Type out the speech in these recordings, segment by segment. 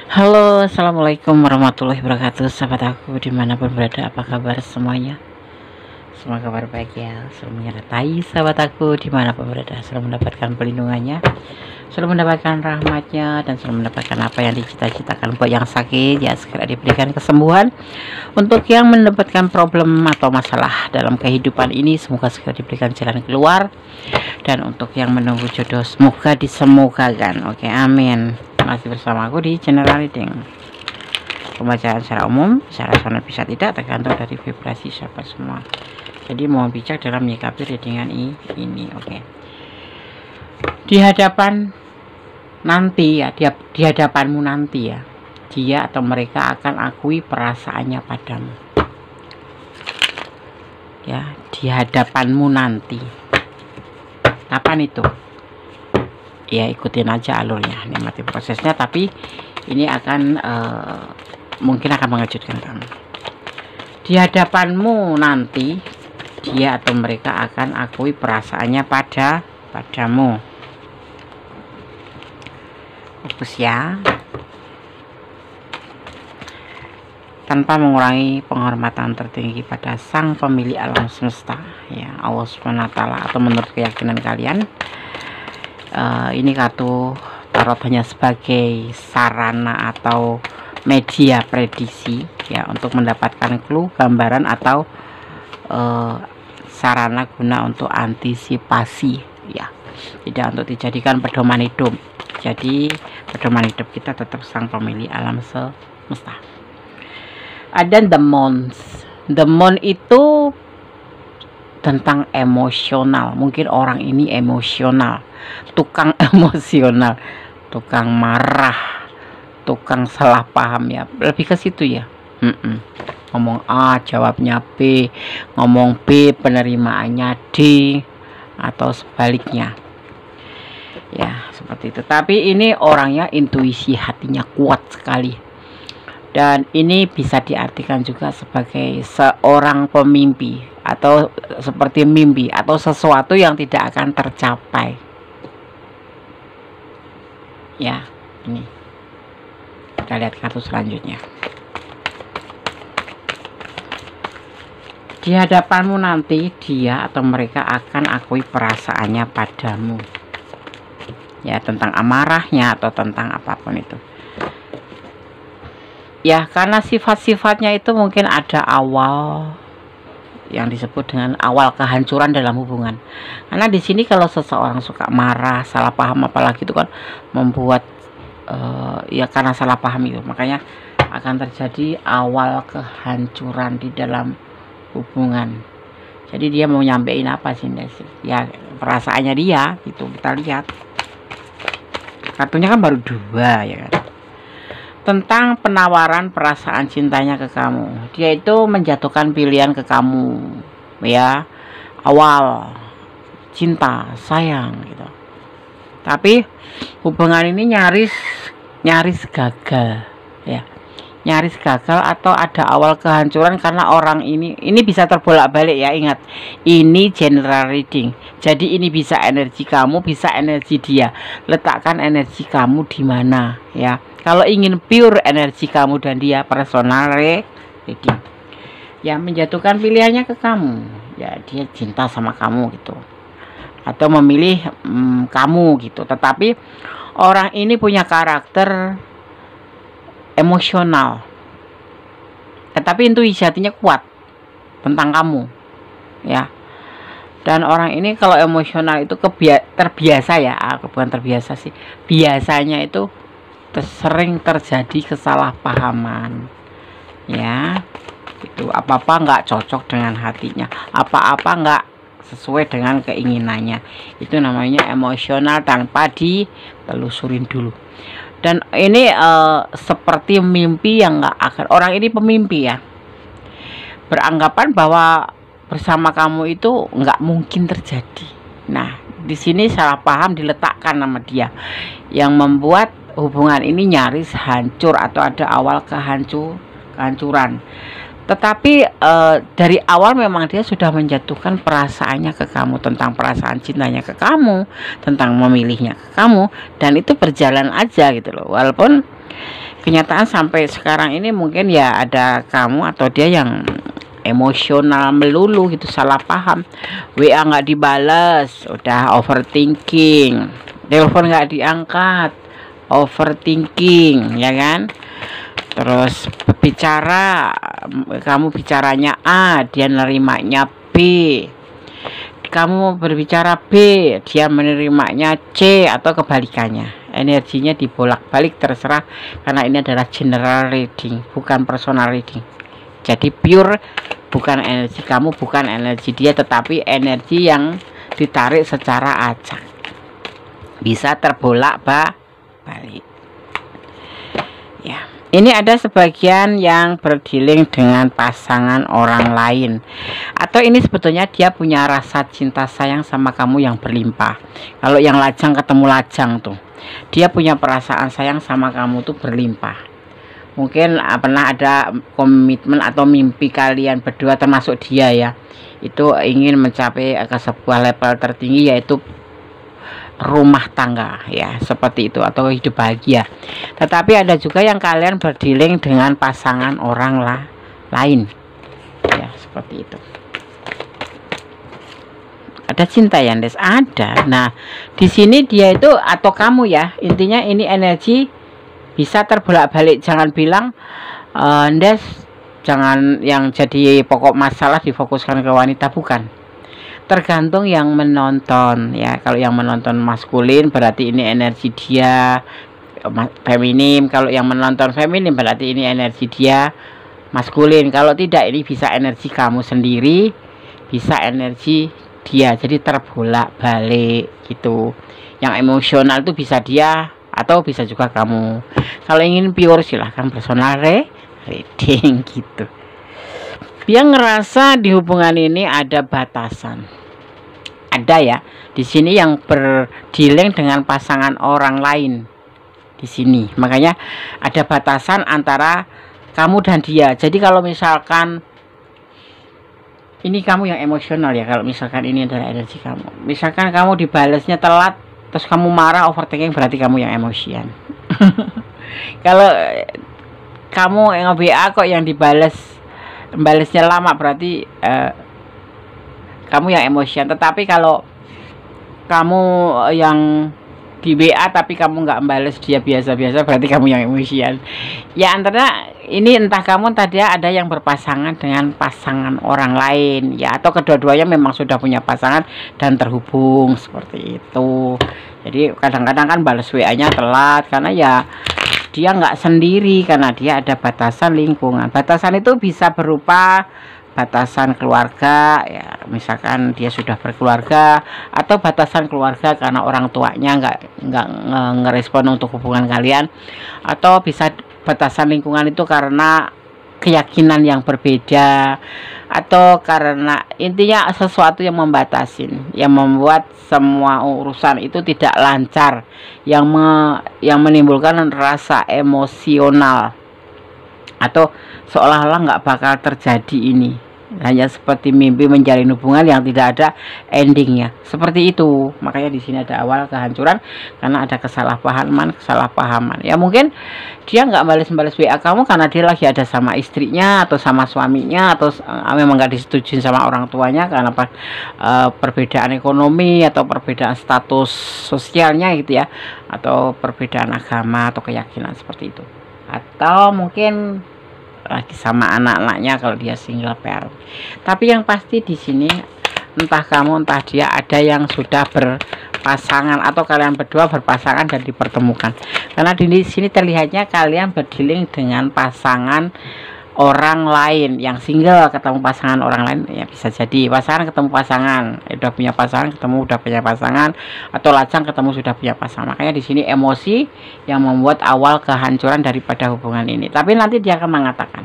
Halo, assalamualaikum warahmatullahi wabarakatuh. Sahabat aku dimanapun berada, apa kabar semuanya? Semua kabar baik ya. Selalu menyertai sahabat aku dimanapun berada, selalu mendapatkan perlindungannya, selalu mendapatkan rahmatnya, dan selalu mendapatkan apa yang dicita-citakan. Buat yang sakit ya segera diberikan kesembuhan. Untuk yang mendapatkan problem atau masalah dalam kehidupan ini, semoga segera diberikan jalan keluar. Dan untuk yang menunggu jodoh, semoga disemogakan. Oke, amin. Masih bersama aku di channel reading. Pembacaan secara umum bisa rasional bisa tidak, tergantung dari vibrasi siapa semua. Jadi mohon bijak dalam menyikapi readingan ini. Oke. Di hadapan nanti ya, di hadapanmu nanti ya, dia atau mereka akan akui perasaannya padamu. Ya, di hadapanmu nanti. Kapan itu? Ya ikutin aja alurnya, nikmati prosesnya, tapi ini akan mungkin akan mengejutkan kamu. Di hadapanmu nanti dia atau mereka akan akui perasaannya padamu. Fokus ya, tanpa mengurangi penghormatan tertinggi pada sang pemilik alam semesta ya, Allah SWT, atau menurut keyakinan kalian. Ini kartu tarot hanya sebagai sarana atau media prediksi ya, untuk mendapatkan clue, gambaran, atau sarana guna untuk antisipasi ya, tidak untuk dijadikan pedoman hidup. Jadi pedoman hidup kita tetap sang pemilik alam semesta. Ada the moon itu tentang emosional. Mungkin orang ini emosional, tukang emosional, tukang marah, tukang salah paham ya, lebih ke situ ya. Ngomong A jawabnya B, ngomong B penerimaannya D, atau sebaliknya ya, seperti itu. Tapi ini orangnya intuisi hatinya kuat sekali, dan ini bisa diartikan juga sebagai seorang pemimpi, atau seperti mimpi, atau sesuatu yang tidak akan tercapai ya. Ini kita lihat kartu selanjutnya. Di hadapanmu nanti dia atau mereka akan akui perasaannya padamu ya, tentang amarahnya atau tentang apapun itu ya, karena sifat-sifatnya itu mungkin ada awal yang disebut dengan awal kehancuran dalam hubungan. Karena di sini kalau seseorang suka marah, salah paham, apalagi itu kan membuat ya karena salah paham itu, makanya akan terjadi awal kehancuran di dalam hubungan. Jadi dia mau nyampein apa sih ya, perasaannya dia gitu. Kita lihat kartunya kan baru 2 ya kan, tentang penawaran perasaan cintanya ke kamu. Dia itu menjatuhkan pilihan ke kamu ya, awal cinta, sayang gitu. Tapi hubungan ini nyaris gagal ya, nyaris gagal, atau ada awal kehancuran karena orang ini bisa terbolak-balik ya. Ingat, ini general reading, jadi ini bisa energi kamu, bisa energi dia. Letakkan energi kamu di mana ya. Kalau ingin pure energi kamu dan dia, personal reading ya, menjatuhkan pilihannya ke kamu ya, dia cinta sama kamu gitu, atau memilih kamu gitu. Tetapi orang ini punya karakter emosional, tetapi intuisi hatinya kuat tentang kamu ya. Dan orang ini kalau emosional itu terbiasa ya, bukan terbiasa sih, biasanya itu sering terjadi kesalahpahaman ya. Itu apa-apa nggak cocok dengan hatinya, apa-apa nggak sesuai dengan keinginannya. Itu namanya emosional tanpa ditelusurin dulu. Dan ini seperti mimpi yang nggak akan, orang ini pemimpi ya, beranggapan bahwa bersama kamu itu nggak mungkin terjadi. Nah, di sini salah paham diletakkan nama dia, yang membuat hubungan ini nyaris hancur atau ada awal kehancuran. Tetapi dari awal memang dia sudah menjatuhkan perasaannya ke kamu, tentang perasaan cintanya ke kamu, tentang memilihnya ke kamu, dan itu berjalan aja gitu loh. Walaupun kenyataan sampai sekarang ini mungkin ya ada kamu atau dia yang emosional melulu gitu, salah paham. WA nggak dibales, udah overthinking. Telepon nggak diangkat, overthinking, ya kan? Terus bicara, kamu bicaranya A, dia nerimanya B. Kamu berbicara B, dia menerimanya C, atau kebalikannya. Energinya dibolak-balik, terserah, karena ini adalah general reading, bukan personal reading. Jadi pure, bukan energi kamu, bukan energi dia, tetapi energi yang ditarik secara acak, bisa terbolak-balik. Ya, ini ada sebagian yang berdealing dengan pasangan orang lain, atau ini sebetulnya dia punya rasa cinta sayang sama kamu yang berlimpah. Kalau yang lajang ketemu lajang tuh, dia punya perasaan sayang sama kamu tuh berlimpah. Mungkin pernah ada komitmen atau mimpi kalian berdua, termasuk dia ya, itu ingin mencapai ke sebuah level tertinggi, yaitu rumah tangga, ya seperti itu, atau hidup bahagia. Tetapi ada juga yang kalian berdealing dengan pasangan orang lain, ya seperti itu. Ada cinta ya, Des? Ada. Nah, di sini dia itu atau kamu ya, intinya ini energi bisa terbolak-balik. Jangan bilang Des, jangan yang jadi pokok masalah difokuskan ke wanita, bukan. Tergantung yang menonton ya. Kalau yang menonton maskulin berarti ini energi dia feminim. Kalau yang menonton feminim berarti ini energi dia maskulin. Kalau tidak, ini bisa energi kamu sendiri, bisa energi dia. Jadi terbolak-balik gitu. Yang emosional itu bisa dia atau bisa juga kamu. Kalau ingin pure silahkan personal reading gitu. Dia ngerasa di hubungan ini ada batasan. Ada ya di sini yang berdealing dengan pasangan orang lain di sini. Makanya ada batasan antara kamu dan dia. Jadi kalau misalkan ini kamu yang emosional ya, kalau misalkan ini adalah energi kamu. Misalkan kamu dibalasnya telat, terus kamu marah, overthinking, berarti kamu yang emosian. Kalau kamu yang WA kok yang balasnya lama, berarti kamu yang emosian. Tetapi kalau kamu yang di WA tapi kamu nggak membalas dia biasa-biasa, berarti kamu yang emosian. Ya antara ini entah kamu tadi ada yang berpasangan dengan pasangan orang lain ya, atau kedua-duanya memang sudah punya pasangan dan terhubung seperti itu. Jadi kadang-kadang kan balas WA-nya telat karena ya dia nggak sendiri, karena dia ada batasan lingkungan. Batasan itu bisa berupa batasan keluarga ya, misalkan dia sudah berkeluarga, atau batasan keluarga karena orang tuanya nggak ngerespon untuk hubungan kalian, atau bisa batasan lingkungan itu karena keyakinan yang berbeda, atau karena intinya sesuatu yang membatasin, yang membuat semua urusan itu tidak lancar, yang menimbulkan rasa emosional, atau seolah-olah nggak bakal terjadi ini, hanya seperti mimpi menjalin hubungan yang tidak ada endingnya, seperti itu. Makanya di sini ada awal kehancuran karena ada kesalahpahaman. Ya mungkin dia nggak balas WA kamu karena dia lagi ada sama istrinya atau sama suaminya, atau memang nggak disetujui sama orang tuanya karena perbedaan ekonomi atau perbedaan status sosialnya gitu ya, atau perbedaan agama atau keyakinan seperti itu. Atau mungkin lagi sama anak-anaknya kalau dia single parent. Tapi yang pasti di sini entah kamu entah dia ada yang sudah berpasangan, atau kalian berdua berpasangan dan dipertemukan. Karena di sini terlihatnya kalian berdealing dengan pasangan orang lain, yang single ketemu pasangan orang lain ya, bisa jadi pasangan ketemu pasangan, udah punya pasangan ketemu udah punya pasangan, atau lajang ketemu sudah punya pasangan. Makanya di sini emosi yang membuat awal kehancuran daripada hubungan ini. Tapi nanti dia akan mengatakan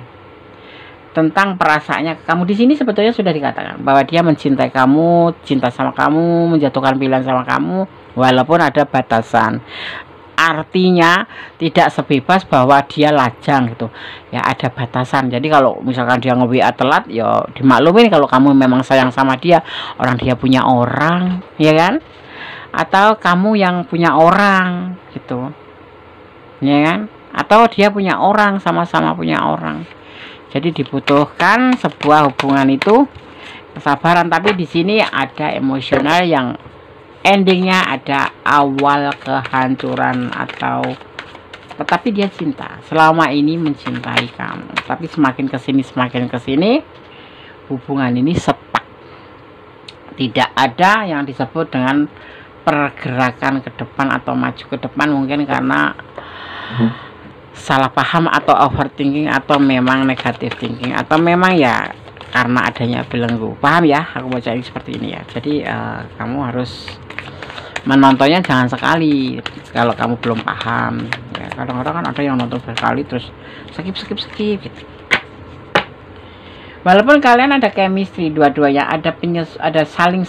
tentang perasaannya kamu. Di sini sebetulnya sudah dikatakan bahwa dia mencintai kamu, cinta sama kamu, menjatuhkan pilihan sama kamu, walaupun ada batasan. Artinya tidak sebebas bahwa dia lajang gitu ya, ada batasan. Jadi kalau misalkan dia nge-WA telat ya dimaklumin kalau kamu memang sayang sama dia, orang dia punya orang ya kan, atau kamu yang punya orang gitu ya kan, atau dia punya orang, sama-sama punya orang. Jadi dibutuhkan sebuah hubungan itu kesabaran, tapi di sini ada emosional yang endingnya ada awal kehancuran, atau tetapi dia cinta, selama ini mencintai kamu, tapi semakin kesini hubungan ini stuck. Tidak ada yang disebut dengan pergerakan ke depan atau maju ke depan, mungkin karena salah paham atau overthinking, atau memang negatif thinking, atau memang ya karena adanya belenggu. Paham ya aku baca seperti ini ya. Jadi kamu harus menontonnya jangan sekali kalau kamu belum paham ya. Kadang-kadang kan ada yang nonton berkali terus skip gitu. Walaupun kalian ada chemistry dua-duanya, ada saling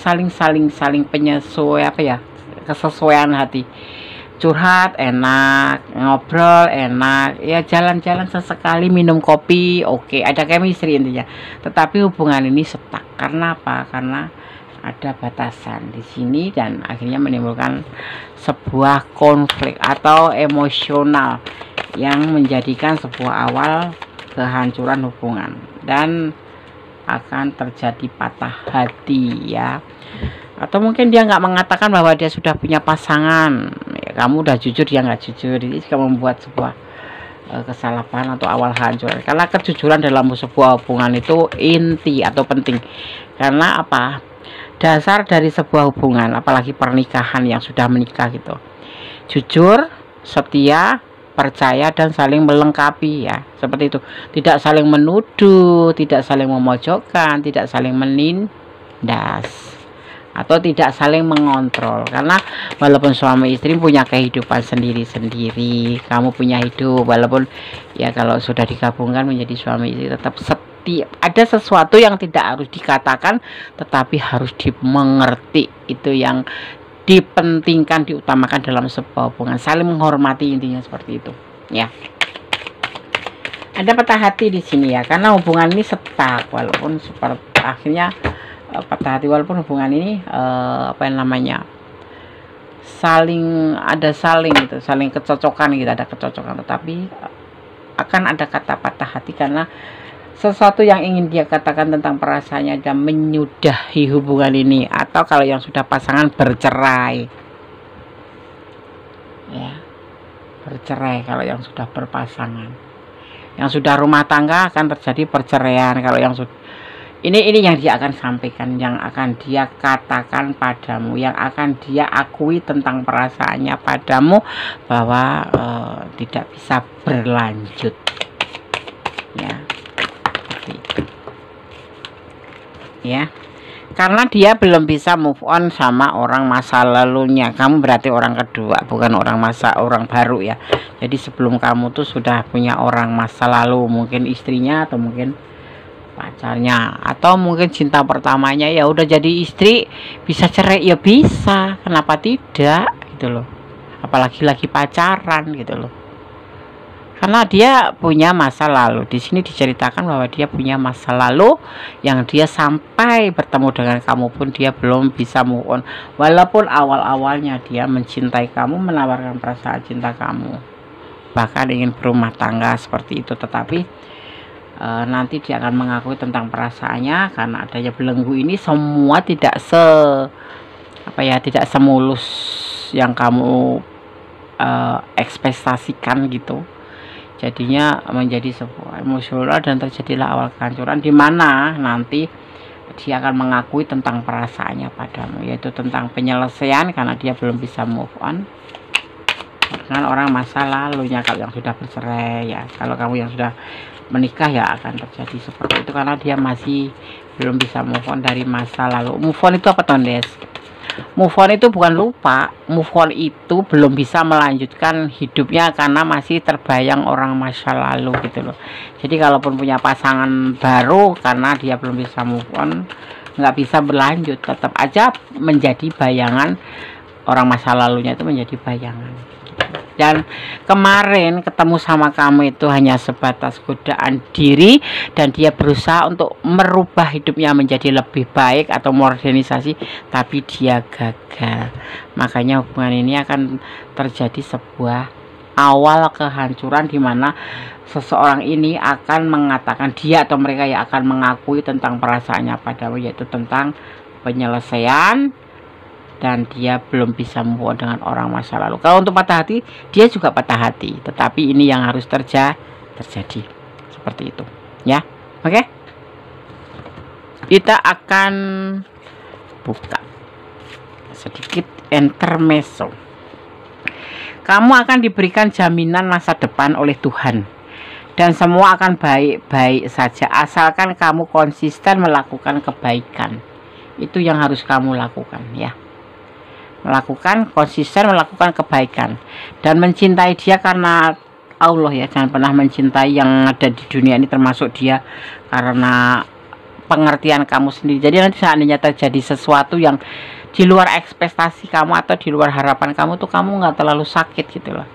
penyesuaian, apa ya, kesesuaian hati, curhat enak, ngobrol enak ya, jalan-jalan sesekali, minum kopi oke, ada chemistry intinya. Tetapi hubungan ini stuck karena apa? Karena ada batasan di sini dan akhirnya menimbulkan sebuah konflik atau emosional yang menjadikan sebuah awal kehancuran hubungan, dan akan terjadi patah hati ya. Atau mungkin dia nggak mengatakan bahwa dia sudah punya pasangan ya, kamu udah jujur, dia nggak jujur. Ini juga membuat sebuah kesalahan atau awal hancur. Karena kejujuran dalam sebuah hubungan itu inti atau penting. Karena apa? Dasar dari sebuah hubungan, apalagi pernikahan yang sudah menikah gitu, jujur, setia, percaya, dan saling melengkapi ya, seperti itu. Tidak saling menuduh, tidak saling memojokkan, tidak saling menindas, atau tidak saling mengontrol. Karena walaupun suami istri punya kehidupan sendiri-sendiri, kamu punya hidup, walaupun ya kalau sudah digabungkan menjadi suami istri, tetap ada sesuatu yang tidak harus dikatakan tetapi harus dimengerti. Itu yang dipentingkan, diutamakan dalam sebuah hubungan, saling menghormati, intinya seperti itu ya. Ada patah hati di sini ya, karena hubungan ini stuck, walaupun seperti akhirnya patah hati, walaupun hubungan ini apa yang namanya, saling gitu, saling kecocokan gitu, ada kecocokan, tetapi akan ada kata patah hati karena sesuatu yang ingin dia katakan tentang perasaannya dan menyudahi hubungan ini. Atau kalau yang sudah pasangan, bercerai ya, bercerai. Kalau yang sudah berpasangan, yang sudah rumah tangga, akan terjadi perceraian. Kalau yang sudah ini yang dia akan sampaikan, yang akan dia katakan padamu, yang akan dia akui tentang perasaannya padamu, bahwa tidak bisa berlanjut ya, ya, karena dia belum bisa move on sama orang masa lalunya. Kamu berarti orang kedua, bukan orang baru ya. Jadi sebelum kamu tuh sudah punya orang masa lalu, mungkin istrinya atau mungkin pacarnya, atau mungkin cinta pertamanya. Ya udah jadi istri, bisa cerai ya bisa, kenapa tidak gitu loh, apalagi lagi pacaran gitu loh. Karena dia punya masa lalu. Di sini diceritakan bahwa dia punya masa lalu yang dia sampai bertemu dengan kamu pun dia belum bisa move on. Walaupun awal-awalnya dia mencintai kamu, menawarkan perasaan cinta kamu, bahkan ingin berumah tangga seperti itu, tetapi nanti dia akan mengakui tentang perasaannya. Karena adanya belenggu ini, semua tidak tidak semulus yang kamu ekspektasikan gitu. Jadinya menjadi sebuah emosional dan terjadilah awal kehancuran, di mana nanti dia akan mengakui tentang perasaannya padamu, yaitu tentang penyelesaian, karena dia belum bisa move on dengan orang masa lalunya. Kalau yang sudah bercerai ya, kalau kamu yang sudah menikah ya akan terjadi seperti itu, karena dia masih belum bisa move on dari masa lalu. Move on itu apa, Tondes? Move on itu bukan lupa, move on itu belum bisa melanjutkan hidupnya karena masih terbayang orang masa lalu gitu loh. Jadi kalaupun punya pasangan baru, karena dia belum bisa move on, nggak bisa berlanjut, tetap aja menjadi bayangan orang masa lalunya, itu menjadi bayangan. Dan kemarin ketemu sama kamu itu hanya sebatas godaan diri, dan dia berusaha untuk merubah hidupnya menjadi lebih baik atau modernisasi, tapi dia gagal. Makanya hubungan ini akan terjadi sebuah awal kehancuran, di mana seseorang ini akan mengatakan, dia atau mereka yang akan mengakui tentang perasaannya padamu, yaitu tentang penyelesaian, dan dia belum bisa move on dengan orang masa lalu. Kalau untuk patah hati, dia juga patah hati, tetapi ini yang harus terjadi seperti itu ya. Oke, kita akan buka sedikit intermezzo. Kamu akan diberikan jaminan masa depan oleh Tuhan, dan semua akan baik-baik saja asalkan kamu konsisten melakukan kebaikan. Itu yang harus kamu lakukan ya. Konsisten melakukan kebaikan dan mencintai dia karena Allah ya. Jangan pernah mencintai yang ada di dunia ini, termasuk dia, karena pengertian kamu sendiri. Jadi nanti seandainya terjadi sesuatu yang di luar ekspektasi kamu atau di luar harapan kamu tuh, kamu nggak terlalu sakit gitu loh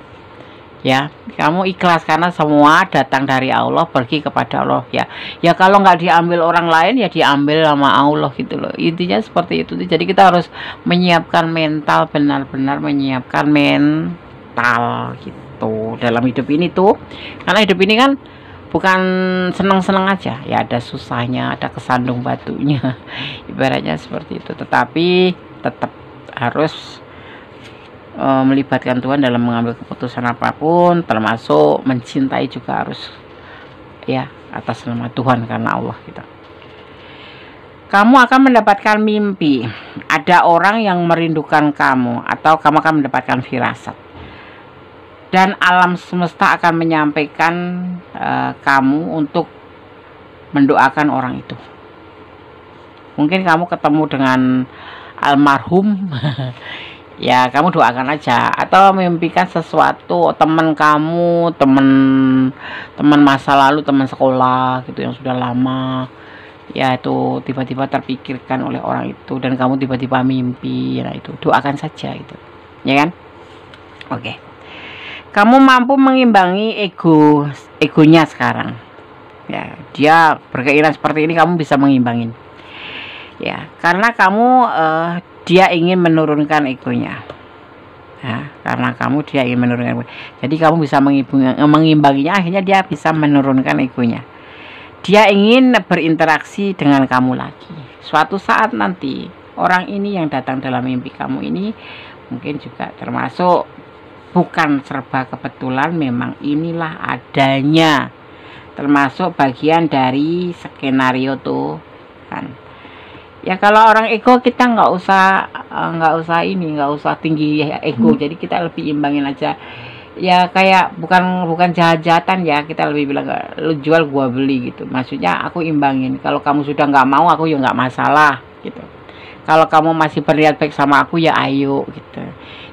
ya. Kamu ikhlas karena semua datang dari Allah, pergi kepada Allah ya. Ya kalau nggak diambil orang lain ya diambil sama Allah gitu loh. Intinya seperti itu. Jadi kita harus menyiapkan mental, benar-benar menyiapkan mental gitu dalam hidup ini tuh. Karena hidup ini kan bukan senang-senang aja ya, ada susahnya, ada kesandung batunya ibaratnya seperti itu. Tetapi tetap harus melibatkan Tuhan dalam mengambil keputusan apapun, termasuk mencintai juga harus ya, atas nama Tuhan, karena Allah gitu. Kamu akan mendapatkan mimpi, ada orang yang merindukan kamu, atau kamu akan mendapatkan firasat, dan alam semesta akan menyampaikan kamu untuk mendoakan orang itu. Mungkin kamu ketemu dengan almarhum ya, kamu doakan aja, atau memimpikan sesuatu, teman kamu, teman masa lalu, teman sekolah gitu yang sudah lama ya, itu tiba-tiba terpikirkan oleh orang itu dan kamu tiba-tiba mimpi. Nah itu doakan saja itu ya kan. Oke. Kamu mampu mengimbangi egonya sekarang ya. Dia berkeinginan seperti ini, kamu bisa mengimbangin ya, karena kamu dia ingin menurunkan egonya ya, karena kamu dia ingin menurunkan egonya. Jadi kamu bisa mengimbanginya, akhirnya dia bisa menurunkan egonya. Dia ingin berinteraksi dengan kamu lagi. Suatu saat nanti orang ini yang datang dalam mimpi kamu ini mungkin juga termasuk, bukan serba kebetulan, memang inilah adanya, termasuk bagian dari skenario tuh kan ya. Kalau orang ego, kita nggak usah tinggi ego, jadi kita lebih imbangin aja ya, kayak bukan jahat-jahatan ya, kita lebih bilang lu jual gua beli gitu, maksudnya aku imbangin. Kalau kamu sudah nggak mau, aku ya nggak masalah gitu. Kalau kamu masih berniat baik sama aku ya ayo gitu,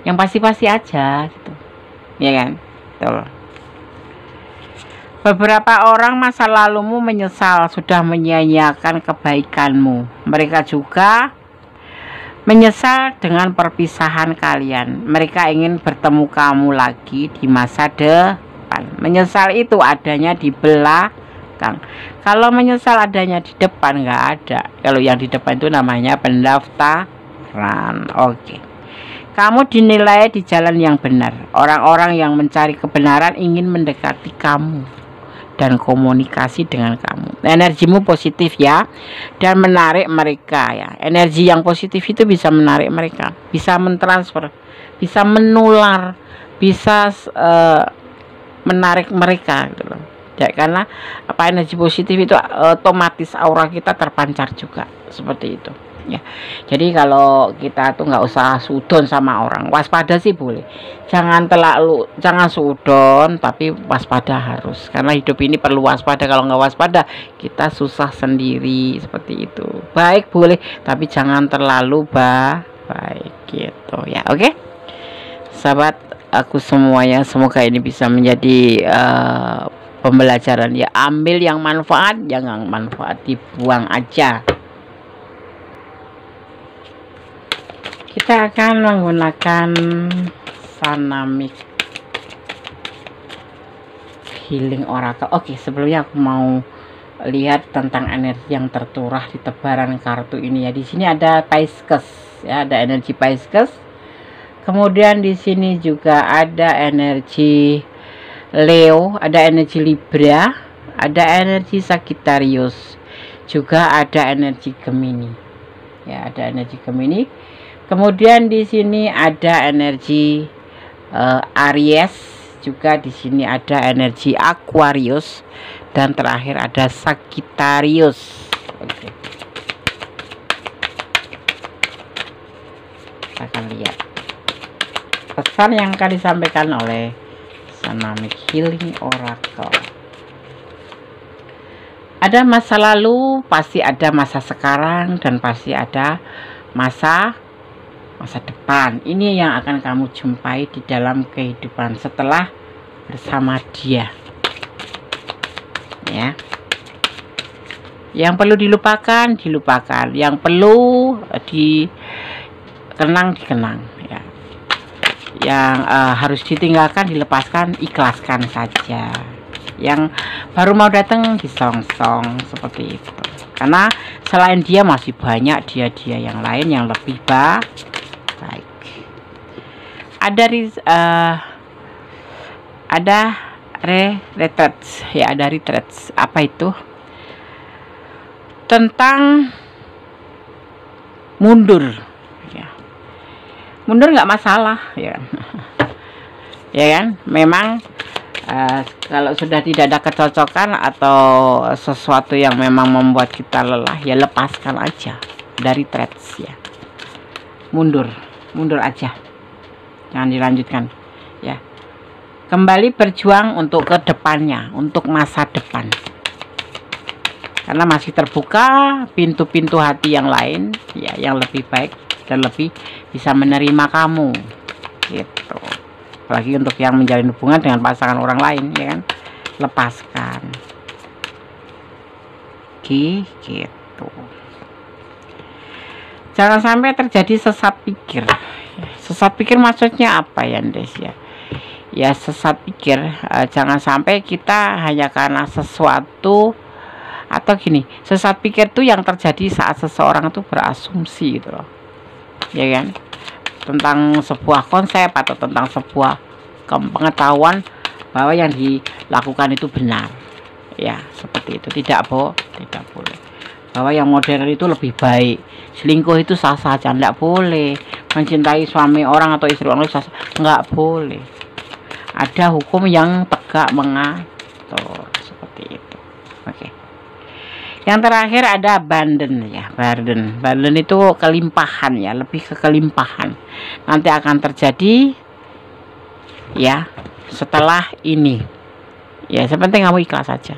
yang pasti-pasti aja gitu ya kan. Tuh. Beberapa orang masa lalumu menyesal sudah menyia-nyiakan kebaikanmu. Mereka juga menyesal dengan perpisahan kalian. Mereka ingin bertemu kamu lagi di masa depan. Menyesal itu adanya di belakang. Kalau menyesal adanya di depan, nggak ada. Kalau yang di depan itu namanya pendaftaran. Oke. Kamu dinilai di jalan yang benar. Orang-orang yang mencari kebenaran ingin mendekati kamu dan komunikasi dengan kamu. Energimu positif ya, dan menarik mereka ya. Energi yang positif itu bisa menarik mereka, bisa mentransfer, bisa menular, bisa menarik mereka gitu loh ya. Karena apa, energi positif itu otomatis aura kita terpancar juga seperti itu ya. Jadi kalau kita tuh nggak usah sudon sama orang, waspada sih boleh, jangan sudon, tapi waspada harus, karena hidup ini perlu waspada. Kalau nggak waspada kita susah sendiri seperti itu. Baik boleh, tapi jangan terlalu baik gitu ya. Oke sahabat aku semuanya, semoga ini bisa menjadi pembelajaran ya. Ambil yang manfaat, jangan manfaat dibuang aja. Kita akan menggunakan Sanamik Healing Oracle. Oke, sebelumnya aku mau lihat tentang energi yang terturah di tebaran kartu ini ya. Di sini ada Pisces ya, ada energi Pisces. Kemudian di sini juga ada energi Leo, ada energi Libra, ada energi Sagittarius, juga ada energi Gemini. Ya, ada energi Gemini. Kemudian di sini ada energi Aries, juga di sini ada energi Aquarius, dan terakhir ada Sagittarius. Oke. Kita akan lihat pesan yang akan disampaikan oleh Sanamik Healing Oracle. Ada masa lalu, pasti ada masa sekarang, dan pasti ada masa depan. Ini yang akan kamu jumpai di dalam kehidupan setelah bersama dia. Ya. Yang perlu dilupakan, yang perlu dikenang. Ya. Yang harus ditinggalkan, dilepaskan, ikhlaskan saja. Yang baru mau datang disongsong seperti itu. Karena selain dia masih banyak dia yang lain yang lebih baik. Ada retreats, ya, ada retreats. Apa itu? Tentang mundur, ya. Mundur nggak masalah, ya. Ya kan, memang kalau sudah tidak ada kecocokan atau sesuatu yang memang membuat kita lelah, ya lepaskan aja dari retreats, ya. Mundur aja, jangan dilanjutkan, ya. Kembali berjuang untuk ke depannya, untuk masa depan, karena masih terbuka pintu-pintu hati yang lain, ya, yang lebih baik dan lebih bisa menerima kamu, gitu. Apalagi untuk yang menjalin hubungan dengan pasangan orang lain, ya kan, lepaskan, gitu. Jangan sampai terjadi sesat pikir. Sesat pikir maksudnya apa ya, Des, ya? Ya, sesat pikir, jangan sampai kita hanya karena sesuatu, atau gini, sesat pikir tuh yang terjadi saat seseorang tuh berasumsi gitu loh, ya kan, tentang sebuah konsep atau tentang sebuah pengetahuan bahwa yang dilakukan itu benar, ya, seperti itu. Tidak boleh bahwa yang modern itu lebih baik, selingkuh itu sah-sah aja, tidak boleh, mencintai suami orang atau istri orang itu nggak boleh. Ada hukum yang tegak mengatur, seperti itu. Oke. Yang terakhir ada abundance, ya. Abundance itu kelimpahan, ya, lebih ke kelimpahan. Nanti akan terjadi, ya, setelah ini. Ya, sepenting kamu ikhlas saja.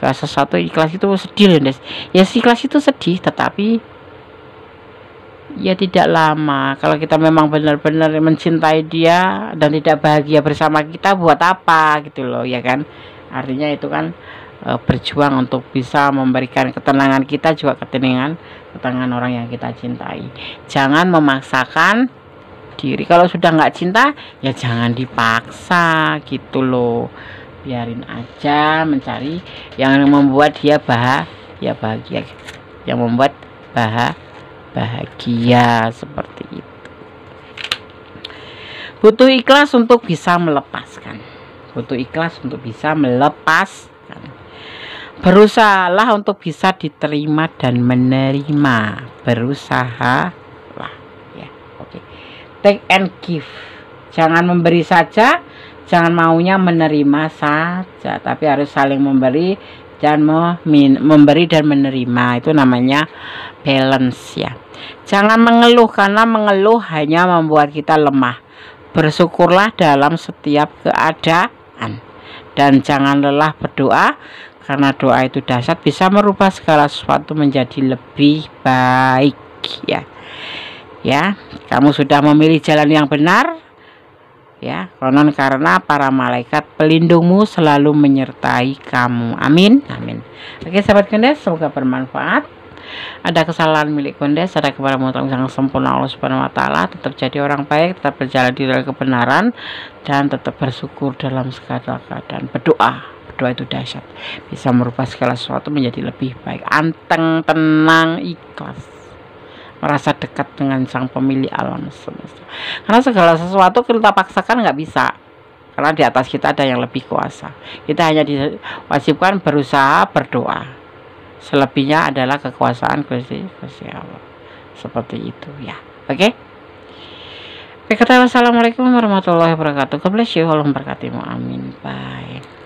Kalau sesuatu ikhlas itu sedih, Des. Ya, ikhlas itu sedih, tetapi ya tidak lama. Kalau kita memang benar-benar mencintai dia dan tidak bahagia bersama kita, buat apa gitu loh, ya kan? Artinya itu kan berjuang untuk bisa memberikan ketenangan kita, juga ketenangan orang yang kita cintai. Jangan memaksakan diri. Kalau sudah nggak cinta, ya jangan dipaksa gitu loh. Biarin aja mencari yang membuat dia bahagia, yang membuat bahagia, seperti itu. Butuh ikhlas untuk bisa melepaskan. Berusahalah untuk bisa diterima dan menerima. Berusahalah, ya. Oke. Take and give. Jangan memberi saja, jangan maunya menerima saja, tapi harus saling memberi dan memberi dan menerima. Itu namanya balance, ya. Jangan mengeluh, karena mengeluh hanya membuat kita lemah. Bersyukurlah dalam setiap keadaan, dan jangan lelah berdoa, karena doa itu dahsyat, bisa merubah segala sesuatu menjadi lebih baik, ya. Ya, kamu sudah memilih jalan yang benar, ya, konon karena para malaikat pelindungmu selalu menyertai kamu. Amin. Oke, sahabat Gondes, semoga bermanfaat. Ada kesalahan milik Gondes, ada kepada yang sempurna Allah Subhanahu wa taala. Tetap jadi orang baik, tetap berjalan di dalam kebenaran, dan tetap bersyukur dalam segala keadaan. Berdoa itu dahsyat, bisa merubah segala sesuatu menjadi lebih baik. Anteng, tenang, ikhlas. merasa dekat dengan sang pemilik alam semesta. Karena segala sesuatu kita paksakan nggak bisa, karena di atas kita ada yang lebih kuasa. Kita hanya diwajibkan berusaha berdoa, selebihnya adalah kekuasaan Gusti Allah. Seperti itu ya. Oke. Assalamualaikum warahmatullahi wabarakatuh. God bless you. Allah memberkatimu. Amin. Bye.